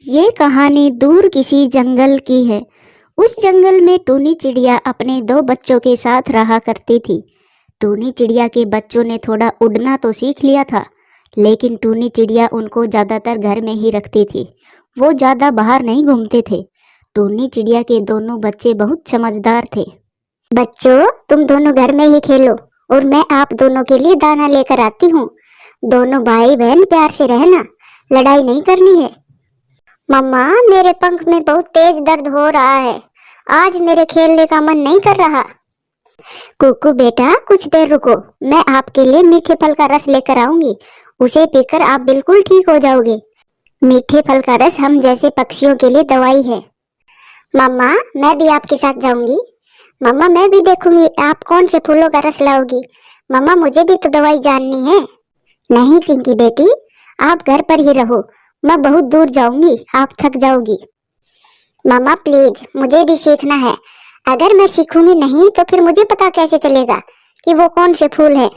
ये कहानी दूर किसी जंगल की है। उस जंगल में टूनी चिड़िया अपने दो बच्चों के साथ रहा करती थी। टूनी चिड़िया के बच्चों ने थोड़ा उड़ना तो सीख लिया था, लेकिन टूनी चिड़िया उनको ज़्यादातर घर में ही रखती थी। वो ज़्यादा बाहर नहीं घूमते थे। टूनी चिड़िया के दोनों बच्चे बहुत समझदार थे। बच्चों, तुम दोनों घर में ही खेलो और मैं आप दोनों के लिए दाना लेकर आती हूँ। दोनों भाई बहन प्यार से रहना, लड़ाई नहीं करनी है। मम्मा, मेरे पंख में बहुत तेज दर्द हो रहा है। आज मेरे खेलने का मन नहीं कर रहा। कुकू बेटा, कुछ देर रुको, मैं आपके लिए मीठे फल का रस लेकर आऊंगी। उसे पीकर आप बिल्कुल ठीक हो जाओगे। मीठे फल का रस हम जैसे पक्षियों के लिए दवाई है। मम्मा, मैं भी आपके साथ जाऊंगी। मम्मा, मैं भी देखूंगी आप कौन से फूलों का रस लाओगी। मम्मा, मुझे भी तो दवाई जाननी है। नहीं चिंकी बेटी, आप घर पर ही रहो। मैं बहुत दूर जाऊंगी, आप थक जाओगी। मामा प्लीज, मुझे भी सीखना है। अगर मैं सीखूंगी नहीं तो फिर मुझे पता कैसे चलेगा कि वो कौन से फूल है।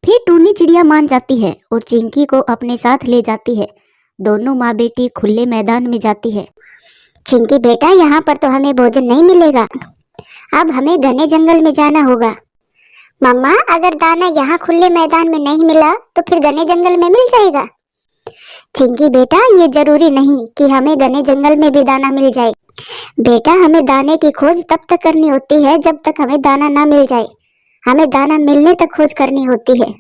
फिर टूनी चिड़िया मान जाती है और चिंकी को अपने साथ ले जाती है। दोनों माँ बेटी खुले मैदान में जाती है। चिंकी बेटा, यहाँ पर तो हमें भोजन नहीं मिलेगा। अब हमें घने जंगल में जाना होगा। मम्मा, अगर दाना यहाँ खुले मैदान में नहीं मिला तो फिर घने जंगल में मिल जाएगा। चिंकी बेटा, ये जरूरी नहीं कि हमें घने जंगल में भी दाना मिल जाए। बेटा, हमें दाने की खोज तब तक करनी होती है जब तक हमें दाना ना मिल जाए। हमें दाना मिलने तक खोज करनी होती है।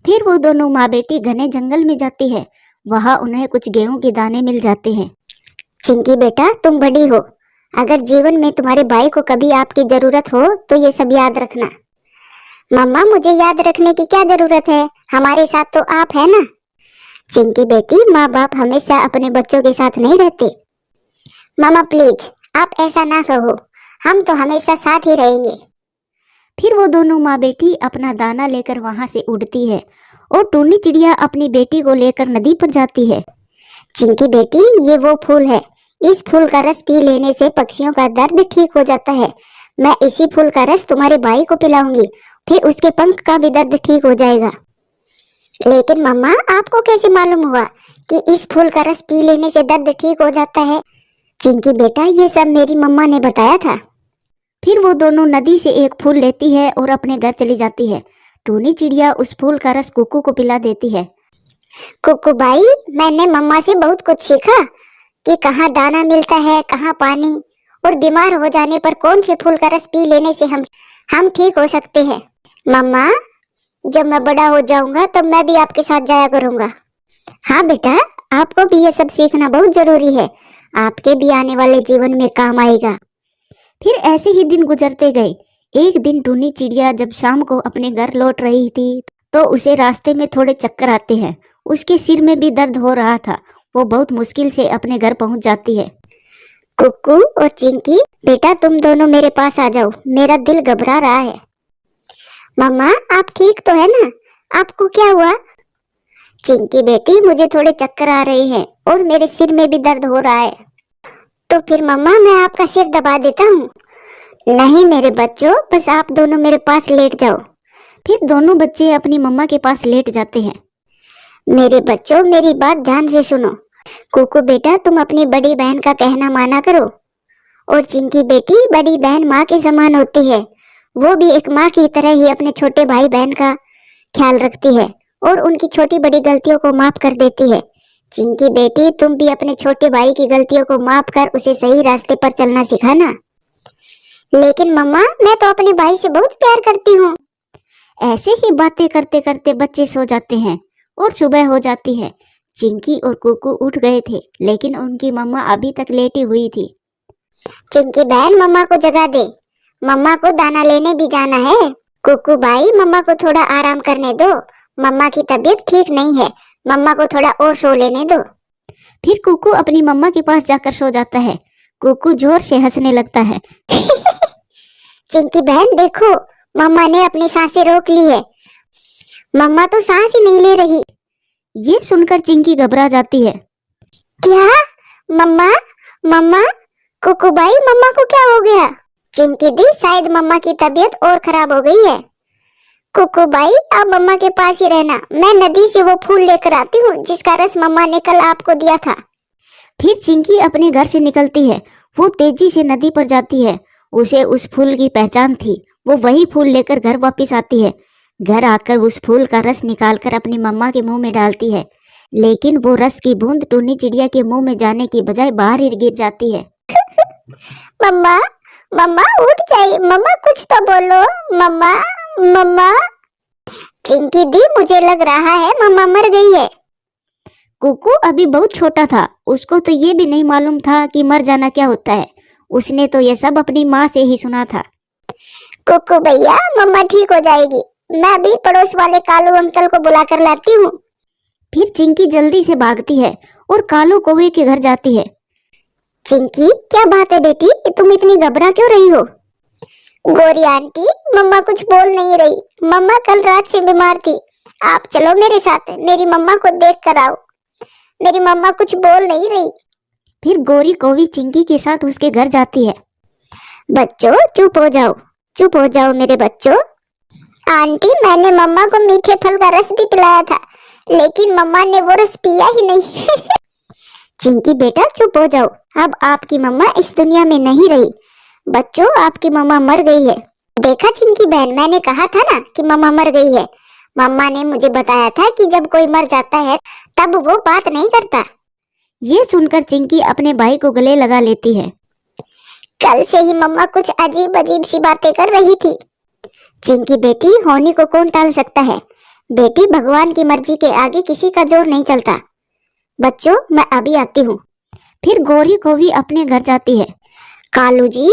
फिर वो दोनों माँ बेटी घने जंगल में जाती है। वहाँ उन्हें कुछ गेहूं के दाने मिल जाते हैं। चिंकी बेटा, तुम बड़ी हो। अगर जीवन में तुम्हारे भाई को कभी आपकी जरूरत हो तो ये सब याद रखना। मम्मा, मुझे याद रखने की क्या जरूरत है? हमारे साथ तो आप है ना। चिंकी बेटी, माँ बाप हमेशा अपने बच्चों के साथ नहीं रहते। मामा प्लीज, आप ऐसा ना कहो। हम तो हमेशा साथ ही रहेंगे। फिर वो दोनों माँ बेटी अपना दाना लेकर वहाँ से उड़ती है और टूनी चिड़िया अपनी बेटी को लेकर नदी पर जाती है। चिंकी बेटी, ये वो फूल है। इस फूल का रस पी लेने से पक्षियों का दर्द ठीक हो जाता है। मैं इसी फूल का रस तुम्हारे भाई को पिलाऊंगी, फिर उसके पंख का भी दर्द ठीक हो जाएगा। लेकिन मम्मा, आपको कैसे मालूम हुआ कि इस फूल का रस पी लेने से दर्द ठीक हो जाता है? चिंकी बेटा, ये सब मेरी मम्मा ने बताया था। फिर वो दोनों नदी से एक फूल लेती है और अपने घर चली जाती है। टूनी चिड़िया उस फूल का रस कुकू को पिला देती है। कुकू भाई, मैंने मम्मा से बहुत कुछ सीखा कि कहाँ दाना मिलता है, कहाँ पानी, और बीमार हो जाने पर कौन से फूल का रस पी लेने से हम ठीक हो सकते हैं। मम्मा, जब मैं बड़ा हो जाऊंगा तब मैं भी आपके साथ जाया करूंगा। हाँ बेटा, आपको भी ये सब सीखना बहुत जरूरी है। आपके भी आने वाले जीवन में काम आएगा। फिर ऐसे ही दिन गुजरते गए। एक दिन टूनी चिड़िया जब शाम को अपने घर लौट रही थी तो उसे रास्ते में थोड़े चक्कर आते हैं। उसके सिर में भी दर्द हो रहा था। वो बहुत मुश्किल से अपने घर पहुंच जाती है। कुकू और चिंकी बेटा, तुम दोनों मेरे पास आ जाओ, मेरा दिल घबरा रहा है। मम्मा, आप ठीक तो है ना? आपको क्या हुआ? चिंकी बेटी, मुझे थोड़े चक्कर आ रहे हैं और मेरे सिर में भी दर्द हो रहा है। तो फिर मम्मा, मैं आपका सिर दबा देता हूँ। नहीं मेरे बच्चों, बस आप दोनों मेरे पास लेट जाओ। फिर दोनों बच्चे अपनी मम्मा के पास लेट जाते हैं। मेरे बच्चों, मेरी बात ध्यान से सुनो। कुकू बेटा, तुम अपनी बड़ी बहन का कहना माना करो। और चिंकी बेटी, बड़ी बहन माँ के समान होती है। वो भी एक माँ की तरह ही अपने छोटे भाई बहन का ख्याल रखती है और उनकी छोटी बड़ी गलतियों को माफ कर देती है। चिंकी बेटी, तुम भी अपने छोटे भाई की गलतियों को माफ कर उसे सही रास्ते पर चलना सिखाना। लेकिन मम्मा, मैं तो अपने भाई से बहुत प्यार करती हूँ। ऐसे ही बातें करते करते बच्चे सो जाते हैं और सुबह हो जाती है। चिंकी और कुकू उठ गए थे, लेकिन उनकी मम्मा अभी तक लेटी हुई थी। चिंकी बहन, मम्मा को जगा दे। मम्मा को दाना लेने भी जाना है। कुकू भाई, मम्मा को थोड़ा आराम करने दो। मम्मा की तबीयत ठीक नहीं है। मम्मा को थोड़ा और सो लेने दो। फिर कुकू अपनी मम्मा के पास जाकर सो जाता है। कुकू जोर से हंसने लगता है। चिंकी बहन देखो, मम्मा ने अपनी सांसें रोक ली है। मम्मा तो सांस ही नहीं ले रही। ये सुनकर चिंकी घबरा जाती है। क्या? मम्मा, मम्मा, कुकू भाई, मम्मा को क्या हो गया? चिंकी दी, शायद मम्मा की तबीयत और खराब हो गई है। कुकू भाई, आप मम्मा के पास ही रहना। मैं नदी से वो फूल लेकर आती हूँ जिसका रस मम्मा ने कल आपको दिया था। फिर चिंकी अपने घर से निकलती है। वो तेजी से नदी पर जाती है। उसे उस फूल की पहचान थी। वो वही फूल लेकर घर वापस आती है। घर आकर उस फूल का रस निकालकर अपनी मम्मा के मुंह में डालती है, लेकिन वो रस की बूंद टूनी चिड़िया के मुंह में जाने की बजाय बाहर ही गिर जाती है। मम्मा, मम्मा उठ जाइए, मम्मा कुछ तो बोलो, मम्मा, मम्मा। चिंकी दी, मुझे लग रहा है मम्मा मर गई है। कुकू अभी बहुत छोटा था। उसको तो ये भी नहीं मालूम था कि मर जाना क्या होता है। उसने तो ये सब अपनी माँ से ही सुना था। कुकू भैया, मम्मा ठीक हो जाएगी। मैं अभी पड़ोस वाले कालू अंकल को बुला कर लाती हूँ। फिर चिंकी जल्दी से भागती है और कालू कौवे के घर जाती है। चिंकी, क्या बात है बेटी, तुम इतनी घबरा क्यों रही हो? गोरी आंटी, मम्मा कुछ बोल नहीं रही। मम्मा कल रात से बीमार थी। आप चलो मेरे साथ, मेरी मम्मा को देख कर आओ। मेरी मम्मा कुछ बोल नहीं रही। फिर गोरी कौवी चिंकी के साथ उसके घर जाती है। बच्चों चुप हो जाओ, चुप हो जाओ मेरे बच्चों। आंटी, मैंने मम्मा को मीठे फल का रस भी पिलाया था, लेकिन मम्मा ने वो रस पिया ही नहीं। चिंकी बेटा चुप हो जाओ। अब आपकी मम्मा इस दुनिया में नहीं रही। बच्चों, आपकी मम्मा मर गई है। देखा चिंकी बहन, मैंने कहा था ना कि मम्मा मर गई है। मम्मा ने मुझे बताया था कि जब कोई मर जाता है तब वो बात नहीं करता। ये सुनकर चिंकी अपने भाई को गले लगा लेती है। कल से ही मम्मा कुछ अजीब अजीब सी बातें कर रही थी। चिंकी बेटी, होनी को कौन टाल सकता है? बेटी, भगवान की मर्जी के आगे किसी का जोर नहीं चलता। बच्चों, मैं अभी आती हूँ। फिर गोरी कौवी अपने घर जाती है। कालू जी,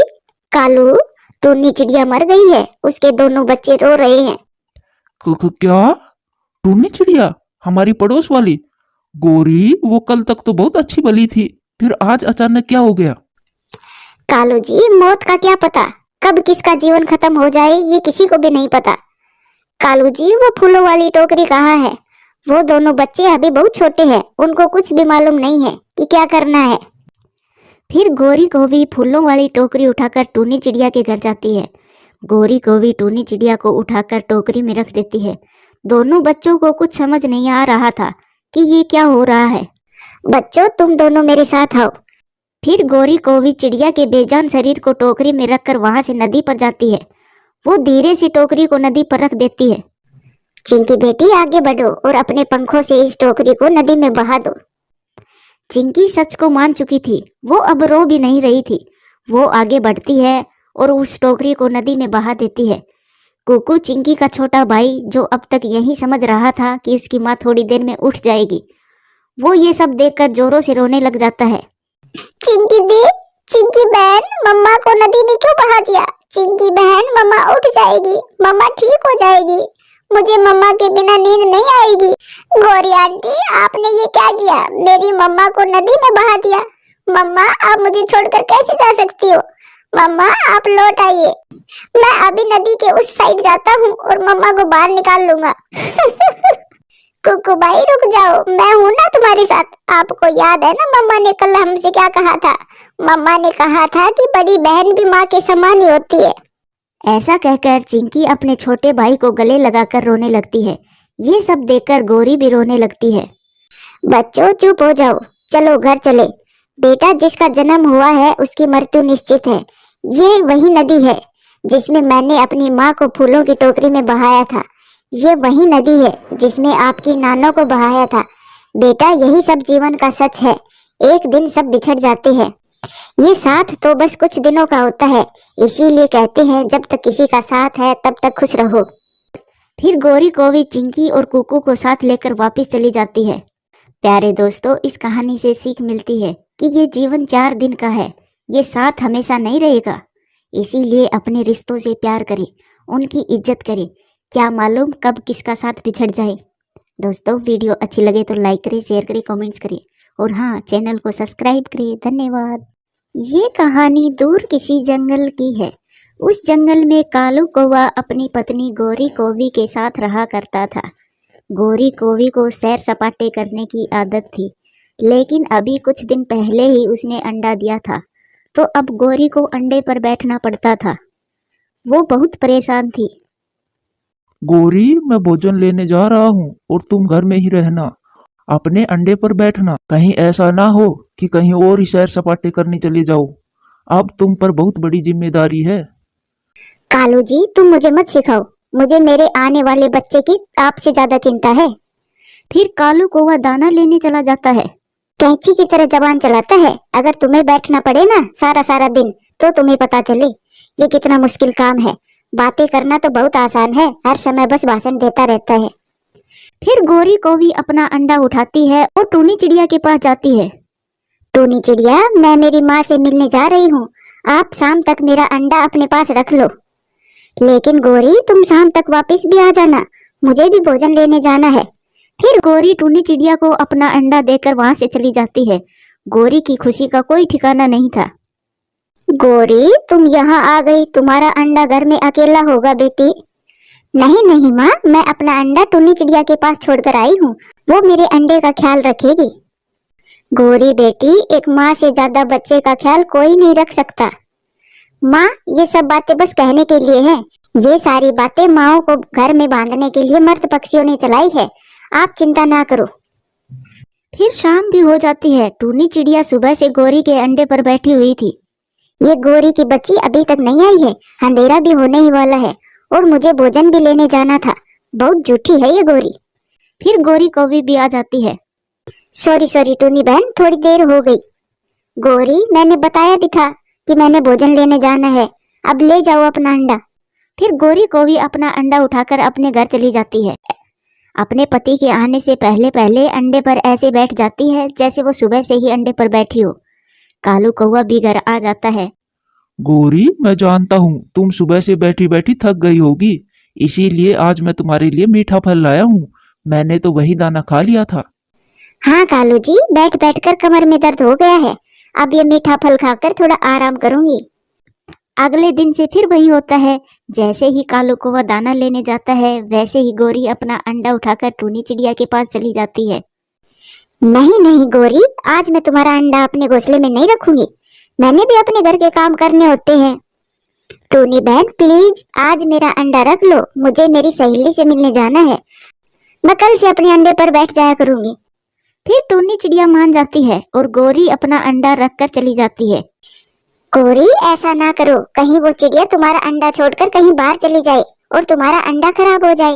कालू, टूनी चिड़िया मर गई है। उसके दोनों बच्चे रो रहे हैं। क्या? टूनी चिड़िया? हमारी पड़ोस वाली? गोरी, वो कल तक तो बहुत अच्छी भली थी, फिर आज अचानक क्या हो गया? कालू जी, मौत का क्या पता, कब किसका जीवन खत्म हो जाए ये किसी को भी नहीं पता। कालू जी, वो फूलों वाली टोकरी कहाँ है? वो दोनों बच्चे अभी बहुत छोटे हैं, उनको कुछ भी मालूम नहीं है कि क्या करना है। फिर गोरी कौवी फूलों वाली टोकरी उठाकर टूनी चिड़िया के घर जाती है। गोरी कौवी टूनी चिड़िया को उठाकर टोकरी में रख देती है। दोनों बच्चों को कुछ समझ नहीं आ रहा था कि ये क्या हो रहा है। बच्चों, तुम दोनों मेरे साथ आओ। फिर गोरी कौवी चिड़िया के बेजान शरीर को टोकरी में रखकर वहां से नदी पर जाती है। वो धीरे से टोकरी को नदी पर रख देती है। चिंकी बेटी, आगे बढ़ो और अपने पंखों से इस टोकरी को नदी में बहा दो। चिंकी सच को मान चुकी थी। वो अब रो भी नहीं रही थी। वो आगे बढ़ती है और उस टोकरी को नदी में बहा देती है। कुकू, चिंकी का छोटा भाई, जो अब तक यही समझ रहा था कि उसकी माँ थोड़ी देर में उठ जाएगी, वो ये सब देखकर जोरों से रोने लग जाता है। चिंकी दी, चिंकी बहन, मम्मा को नदी में क्यों बहा दिया? चिंकी बहन, मम्मा उठ जाएगी, मम्मा ठीक हो जाएगी। मुझे मम्मा के बिना नींद नहीं आएगी। गौरी आंटी, आपने ये क्या किया? मेरी मम्मा को नदी में बहा दिया। मम्मा, आप मुझे छोड़कर कैसे जा सकती हो? मम्मा, आप लौट आइए। मैं अभी नदी के उस साइड जाता हूँ और मम्मा को बाहर निकाल लूंगा। कुकू भाई, रुक जाओ, मैं हूँ ना तुम्हारे साथ। आपको याद है ना मम्मा ने कल हमसे क्या कहा था? मम्मा ने कहा था कि बड़ी बहन भी माँ के समान ही होती है। ऐसा कहकर चिंकी अपने छोटे भाई को गले लगाकर रोने लगती है। ये सब देखकर गोरी भी रोने लगती है। बच्चों चुप हो जाओ, चलो घर चले। बेटा, जिसका जन्म हुआ है उसकी मृत्यु निश्चित है। ये वही नदी है जिसमें मैंने अपनी माँ को फूलों की टोकरी में बहाया था। ये वही नदी है जिसमें आपकी नानों को बहाया था। बेटा, यही सब जीवन का सच है। एक दिन सब बिछड़ जाते हैं। ये साथ तो बस कुछ दिनों का होता है, इसीलिए कहते हैं जब तक किसी का साथ है तब तक खुश रहो। फिर गोरी कौवी चिंकी और कुकू को साथ लेकर वापस चली जाती है। प्यारे दोस्तों, इस कहानी से सीख मिलती है कि ये जीवन 4 दिन का है। ये साथ हमेशा नहीं रहेगा। इसीलिए अपने रिश्तों से प्यार करें, उनकी इज्जत करें। क्या मालूम कब किसका साथ बिछड़ जाए। दोस्तों, वीडियो अच्छी लगे तो लाइक करें, शेयर करें, कमेंट्स करें और हाँ, चैनल को सब्सक्राइब करें। धन्यवाद। ये कहानी दूर किसी जंगल की है। उस जंगल में कालू कौवा अपनी पत्नी गोरी कौवी के साथ रहा करता था। गोरी कौवी को सैर सपाटे करने की आदत थी, लेकिन अभी कुछ दिन पहले ही उसने अंडा दिया था, तो अब गोरी को अंडे पर बैठना पड़ता था। वो बहुत परेशान थी। गोरी, मैं भोजन लेने जा रहा हूँ और तुम घर में ही रहना। अपने अंडे पर बैठना, कहीं ऐसा ना हो कि कहीं और ही सैर सपाटे करने चले जाओ। अब तुम पर बहुत बड़ी जिम्मेदारी है। कालू जी, तुम मुझे मत सिखाओ, मुझे मेरे आने वाले बच्चे की आपसे ज्यादा चिंता है। फिर कालू कौवा दाना लेने चला जाता है। कैंची की तरह जबान चलाता है। अगर तुम्हें बैठना पड़े ना सारा सारा दिन, तो तुम्हें पता चले ये कितना मुश्किल काम है। बातें करना तो बहुत आसान है, हर समय बस भाषण देता रहता है। फिर गोरी कौवी अपना अंडा उठाती है और टूनी चिड़िया के पास जाती है। टूनी चिड़िया, मैं मेरी माँ से मिलने जा रही हूँ, आप शाम तक मेरा अंडा अपने पास रख लो। लेकिन गोरी, तुम शाम तक वापस भी आ जाना, मुझे भी भोजन लेने जाना है। फिर गोरी टूनी चिड़िया को अपना अंडा देकर वहां से चली जाती है। गोरी की खुशी का कोई ठिकाना नहीं था। गोरी, तुम यहाँ आ गई, तुम्हारा अंडा घर में अकेला होगा बेटी। नहीं नहीं माँ, मैं अपना अंडा टूनी चिड़िया के पास छोड़कर आई हूँ, वो मेरे अंडे का ख्याल रखेगी। गोरी बेटी, एक माँ से ज्यादा बच्चे का ख्याल कोई नहीं रख सकता। माँ, ये सब बातें बस कहने के लिए हैं। ये सारी बातें माँओं को घर में बांधने के लिए मर्द पक्षियों ने चलाई है, आप चिंता ना करो। फिर शाम भी हो जाती है। टूनी चिड़िया सुबह से गोरी के अंडे पर बैठी हुई थी। ये गोरी की बच्ची अभी तक नहीं आई है, अंधेरा भी होने ही वाला है और मुझे भोजन भी लेने जाना था। बहुत झूठी है ये गोरी। फिर गोरी कौवी भी आ जाती है। सॉरी सॉरी टूनी बहन, थोड़ी देर हो गई। गोरी, मैंने बताया भी था कि मैंने भोजन लेने जाना है, अब ले जाओ अपना अंडा। फिर गोरी कौवी अपना अंडा उठाकर अपने घर चली जाती है। अपने पति के आने से पहले पहले अंडे पर ऐसे बैठ जाती है जैसे वो सुबह से ही अंडे पर बैठी हो। कालू कौवा भी घर आ जाता है। गोरी, मैं जानता हूँ तुम सुबह से बैठी बैठी थक गई होगी, इसीलिए आज मैं तुम्हारे लिए मीठा फल लाया हूँ। मैंने तो वही दाना खा लिया था। हाँ कालू जी, बैठ बैठ कर कमर में दर्द हो गया है, अब ये मीठा फल खाकर थोड़ा आराम करूंगी। अगले दिन से फिर वही होता है। जैसे ही कालू कौवा दाना लेने जाता है, वैसे ही गोरी अपना अंडा उठाकर टूनी चिड़िया के पास चली जाती है। नहीं नहीं गोरी, आज मैं तुम्हारा अंडा अपने घोंसले में नहीं रखूंगी, मैंने भी अपने घर के काम करने होते हैं। टूनी बहन प्लीज, आज मेरा अंडा रख लो, मुझे मेरी सहेली से मिलने जाना है, मैं कल से अपने अंडे पर बैठ जाया करूंगी। फिर टूनी चिड़िया मान जाती है और गोरी अपना अंडा रखकर चली जाती है। गोरी, ऐसा ना करो, कहीं वो चिड़िया तुम्हारा अंडा छोड़कर कहीं बाहर चली जाए और तुम्हारा अंडा खराब हो जाए।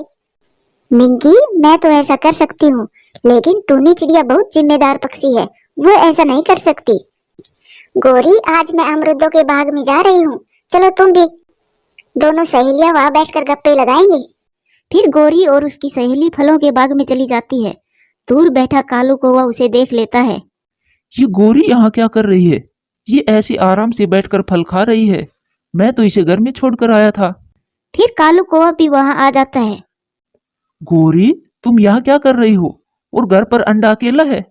मिंकी, मैं तो ऐसा कर सकती हूँ, लेकिन टूनी चिड़िया बहुत जिम्मेदार पक्षी है, वो ऐसा नहीं कर सकती। गोरी, आज मैं अमरूदों के बाग में जा रही हूँ, चलो तुम भी। दोनों सहेलियां वहां बैठकर गप्पे लगाएंगी। फिर गोरी और उसकी सहेली फलों के बाग में चली जाती है। दूर बैठा कालू कौवा उसे देख लेता है। ये गोरी यहाँ क्या कर रही है? ये ऐसी आराम से बैठकर फल खा रही है, मैं तो इसे घर में छोड़कर आया था। फिर कालू कौवा भी वहां आ जाता है। गोरी, तुम यहाँ क्या कर रही हो और घर पर अंडा अकेला है?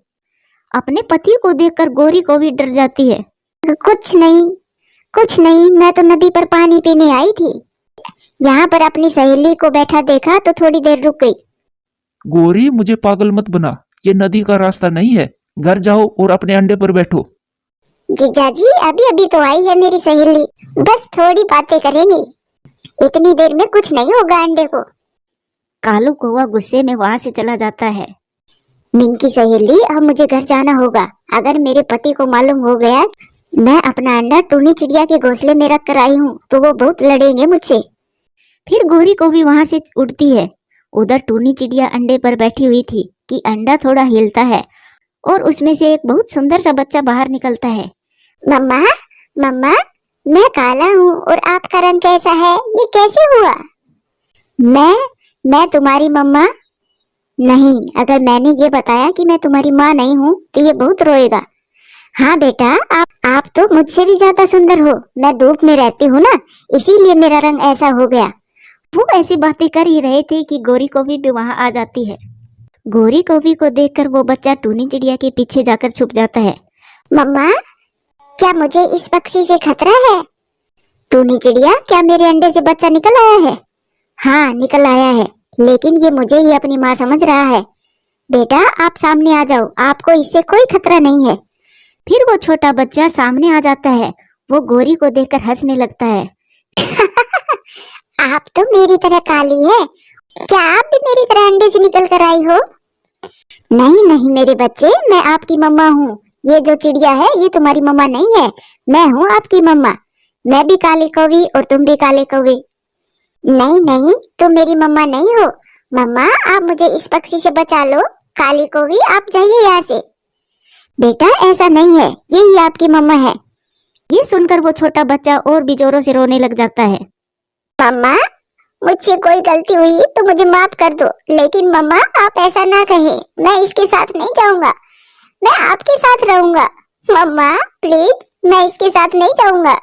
अपने पति को देखकर गोरी को भी डर जाती है। कुछ नहीं, मैं तो नदी पर पानी पीने आई थी, यहाँ पर अपनी सहेली को बैठा देखा तो थोड़ी देर रुक गई। गोरी, मुझे पागल मत बना, ये नदी का रास्ता नहीं है, घर जाओ और अपने अंडे पर बैठो। जीजाजी, अभी अभी तो आई है मेरी सहेली, बस थोड़ी बातें करेंगी, इतनी देर में कुछ नहीं होगा अंडे को। कालू कौवा गुस्से में वहां से चला जाता है। मिंकी सहेली, अब मुझे घर जाना होगा, अगर मेरे पति को मालूम हो गया मैं अपना अंडा टूनी चिड़िया के घोंसले में रख कर आई हूँ तो वो बहुत लड़ेंगे मुझसे। फिर गोरी को भी वहां से उड़ती है। उधर टूनी चिड़िया अंडे पर बैठी हुई थी कि अंडा थोड़ा हिलता है और उसमें से एक बहुत सुंदर सा बच्चा बाहर निकलता है। मम्मा, मम्मा, मैं काला हूँ और आपका रंग कैसा है, ये कैसे हुआ? मैं तुम्हारी मम्मा नहीं, अगर मैंने ये बताया कि मैं तुम्हारी माँ नहीं हूँ तो ये बहुत रोएगा। हाँ बेटा, आप तो मुझसे भी ज्यादा सुंदर हो, मैं धूप में रहती हूँ ना, इसीलिए मेरा रंग ऐसा हो गया। वो ऐसी बातें कर ही रहे थे कि गोरी कौवी भी वहां आ जाती है। गोरी कौवी को देखकर वो बच्चा टूनी चिड़िया के पीछे जाकर छुप जाता है। मम्मा, क्या मुझे इस पक्षी से खतरा है? टूनी चिड़िया, क्या मेरे अंडे से बच्चा निकल आया है? हाँ, निकल आया है, लेकिन ये मुझे ही अपनी माँ समझ रहा है। बेटा, आप सामने आ जाओ, आपको इससे कोई खतरा नहीं है। फिर वो छोटा बच्चा सामने आ जाता है। वो गोरी को देखकर हंसने लगता है। आप तो मेरी तरह काली है, क्या आप भी मेरी तरह अंडे से निकल कर आई हो? नहीं नहीं मेरे बच्चे, मैं आपकी मम्मा हूँ। ये जो चिड़िया है ये तुम्हारी मम्मा नहीं है, मैं हूँ आपकी मम्मा। मैं भी काली कौवी और तुम भी काले कौवे। नहीं नहीं, तुम मेरी मम्मा नहीं हो। मम्मा आप मुझे इस पक्षी से बचा लो। काली कौवी आप जाइए यहाँ से। बेटा ऐसा नहीं है, यही आपकी मम्मा है। ये सुनकर वो छोटा बच्चा और भी जोरों से रोने लग जाता है। मम्मा मुझसे कोई गलती हुई तो मुझे माफ कर दो, लेकिन मम्मा आप ऐसा ना कहें, मैं इसके साथ नहीं जाऊंगा, मैं आपके साथ रहूंगा। मम्मा प्लीज, मैं इसके साथ नहीं जाऊंगा।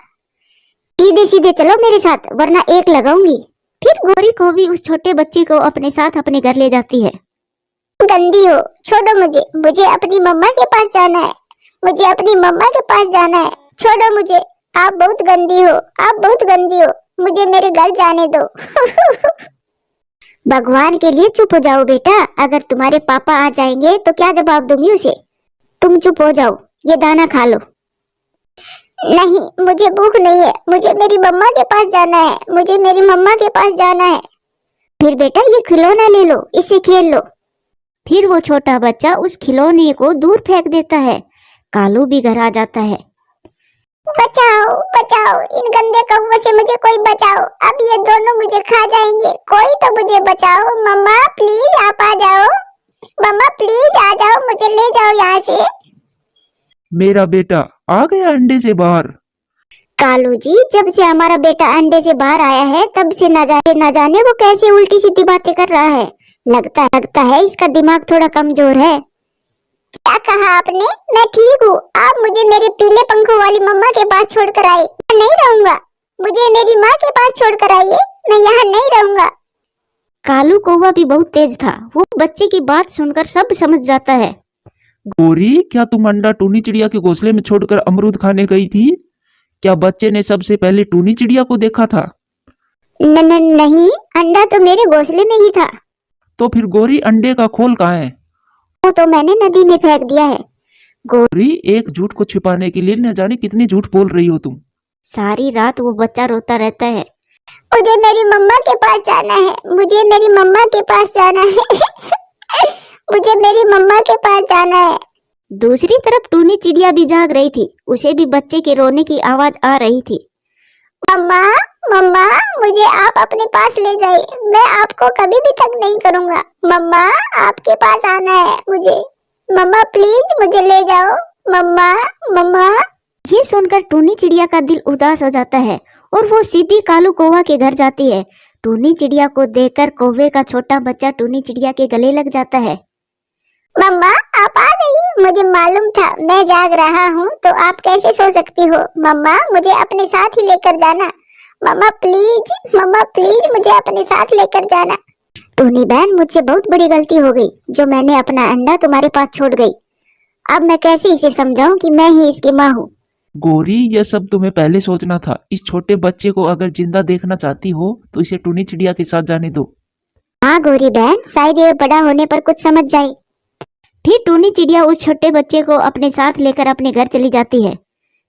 सीधे सीधे चलो मेरे साथ, वरना एक लगाऊंगी। फिर गोरी कौवी उस छोटे बच्चे को अपने साथ अपने घर ले जाती है। गंदी हो, छोड़ो मुझे, मुझे अपनी मम्मा के पास जाना है, मुझे अपनी मम्मा के पास जाना है, छोड़ो मुझे। आप बहुत गंदी हो, आप बहुत गंदी हो, मुझे मेरे घर जाने दो। भगवान के लिए चुप हो जाओ बेटा, अगर तुम्हारे पापा आ जाएंगे तो क्या जवाब दूंगी उसे। तुम चुप हो जाओ, ये दाना खा लो। नहीं मुझे भूख नहीं है, मुझे मेरी मम्मा के पास जाना है, मुझे मेरी मम्मा के पास जाना है। फिर बेटा ये खिलौना ले लो, इससे खेल लो। फिर वो छोटा बच्चा उस खिलौने को दूर फेंक देता है। कालू भी घर आ जाता है। बचाओ बचाओ, इन गंदे कौवों से मुझे कोई बचाओ, अब ये दोनों मुझे खा जाएंगे, कोई तो मुझे बचाओ। मम्मा प्लीज आप आ जाओ, मम्मा प्लीज आ जाओ, मुझे ले जाओ यहाँ से। मेरा बेटा आ गया अंडे से बाहर। कालू जी, जब से हमारा बेटा अंडे से बाहर आया है तब से न जाने वो कैसे उल्टी सीधी बातें कर रहा है। लगता है इसका दिमाग थोड़ा कमजोर है। क्या कहा आपने? मैं ठीक हूँ, आप मुझे मेरे पीले पंखों वाली मम्मा के पास छोड़कर आए। मैं नहीं रहूंगा, मुझे मेरी माँ के पास छोड़कर आइए, मैं यहाँ नहीं रहूंगा। कालू कौवा भी बहुत तेज था, वो बच्चे की बात सुनकर सब समझ जाता है। गोरी, क्या तुम अंडा टूनी चिड़िया के घोंसले में छोड़कर अमरूद खाने गई थी? क्या बच्चे ने सबसे पहले टूनी चिड़िया को देखा था? नहीं, अंडा तो मेरे घोंसले में ही था। तो फिर गोरी अंडे का खोल कहाँ है? वो तो मैंने नदी में फेंक दिया है। गोरी, एक झूठ को छिपाने के लिए न जाने कितनी झूठ बोल रही हो तुम। सारी रात वो बच्चा रोता रहता है। मुझे मेरी मम्मा के पास जाना है, मुझे मेरी मम्मा के पास जाना है। मुझे मेरी मम्मा के पास जाना है। दूसरी तरफ टूनी चिड़िया भी जाग रही थी, उसे भी बच्चे के रोने की आवाज आ रही थी। मम्मा मम्मा मुझे आप अपने पास ले जाइए, मैं आपको कभी भी तंग नहीं करूंगा। मम्मा आपके पास आना है मुझे, मम्मा प्लीज मुझे ले जाओ। मम्मा मम्मा। ये सुनकर टूनी चिड़िया का दिल उदास हो जाता है और वो सीधी कालू कौवा के घर जाती है। टूनी चिड़िया को देखकर कौवे का छोटा बच्चा टूनी चिड़िया के गले लग जाता है। मम्मा आप आ गई, मुझे मालूम था मैं जाग रहा हूँ तो आप कैसे सो सकती हो। मम्मा मुझे अपने साथ ही लेकर जाना, मम्मा प्लीज मुझे अपने साथ लेकर जाना। टूनी बहन, मुझसे बहुत बड़ी गलती हो गई जो मैंने अपना अंडा तुम्हारे पास छोड़ गई। अब मैं कैसे इसे समझाऊं कि मैं ही इसकी माँ हूँ। गोरी, यह सब तुम्हें पहले सोचना था। इस छोटे बच्चे को अगर जिंदा देखना चाहती हो तो इसे टूनी चिड़िया के साथ जाने दो। हाँ गोरी बहन, शायद ये बड़ा होने पर कुछ समझ जाए। फिर टूनी चिड़िया उस छोटे बच्चे को अपने साथ लेकर अपने घर चली जाती है।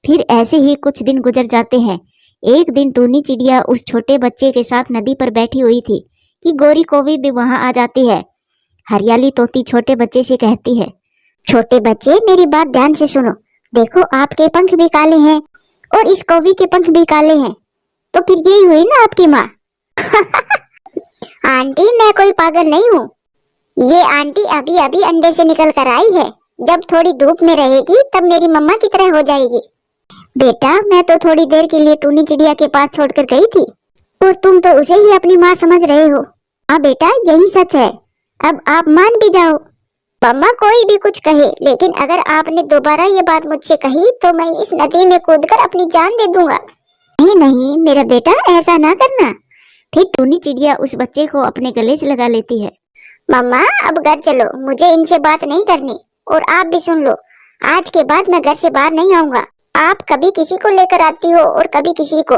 फिर ऐसे ही कुछ दिन गुजर जाते हैं। एक दिन टूनी चिड़िया उस छोटे बच्चे के साथ नदी पर बैठी हुई थी कि गोरी कौवी भी वहां आ जाती है। हरियाली तोती छोटे बच्चे से कहती है, छोटे बच्चे मेरी बात ध्यान से सुनो, देखो आपके पंख भी काले हैं और इस कौवी के पंख भी काले हैं, तो फिर यही हुई ना आपकी माँ। आंटी मैं कोई पागल नहीं हूँ, ये आंटी अभी अभी अंडे से निकल कर आई है, जब थोड़ी धूप में रहेगी तब मेरी मम्मा की तरह हो जाएगी। बेटा मैं तो थोड़ी देर के लिए टूनी चिड़िया के पास छोड़कर गई थी और तुम तो उसे ही अपनी माँ समझ रहे हो। हाँ बेटा यही सच है, अब आप मान भी जाओ। मम्मा कोई भी कुछ कहे, लेकिन अगर आपने दोबारा ये बात मुझसे कही तो मैं इस नदी में कूदकर अपनी जान दे दूंगा। नहीं नहीं मेरा बेटा, ऐसा ना करना। फिर टूनी चिड़िया उस बच्चे को अपने गले से लगा लेती है। मम्मा अब घर चलो, मुझे इनसे बात नहीं करनी, और आप भी सुन लो, आज के बाद मैं घर से बाहर नहीं आऊंगा। आप कभी किसी को लेकर आती हो और कभी किसी को।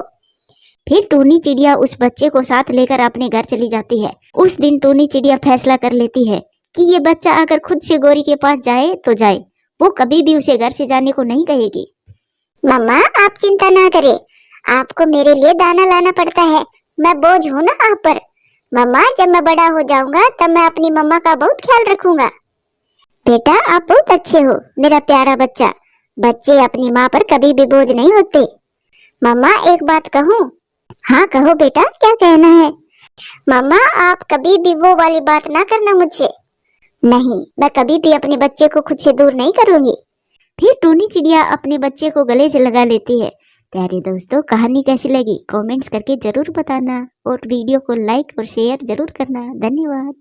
फिर टूनी चिड़िया उस बच्चे को साथ लेकर अपने घर चली जाती है। उस दिन टूनी चिड़िया फैसला कर लेती है कि ये बच्चा अगर खुद से गोरी के पास जाए तो जाए, वो कभी भी उसे घर से जाने को नहीं कहेगी। मम्मा आप चिंता ना करें, आपको मेरे लिए दाना लाना पड़ता है, मैं बोझ हूँ ना आप पर। मम्मा जब मैं बड़ा हो जाऊंगा तब मैं अपनी मम्मा का बहुत ख्याल रखूंगा। बेटा आप बहुत अच्छे हो मेरा प्यारा बच्चा। बच्चे अपनी माँ पर कभी भी बोझ नहीं होते। मम्मा एक बात कहूँ? हाँ कहो बेटा, क्या कहना है? मम्मा आप कभी भी वो वाली बात ना करना मुझसे। नहीं, मैं कभी भी अपने बच्चे को खुद से दूर नहीं करूंगी। फिर टूनी चिड़िया अपने बच्चे को गले से लगा लेती है। प्यारे दोस्तों, कहानी कैसी लगी कमेंट्स करके जरूर बताना और वीडियो को लाइक और शेयर जरूर करना। धन्यवाद।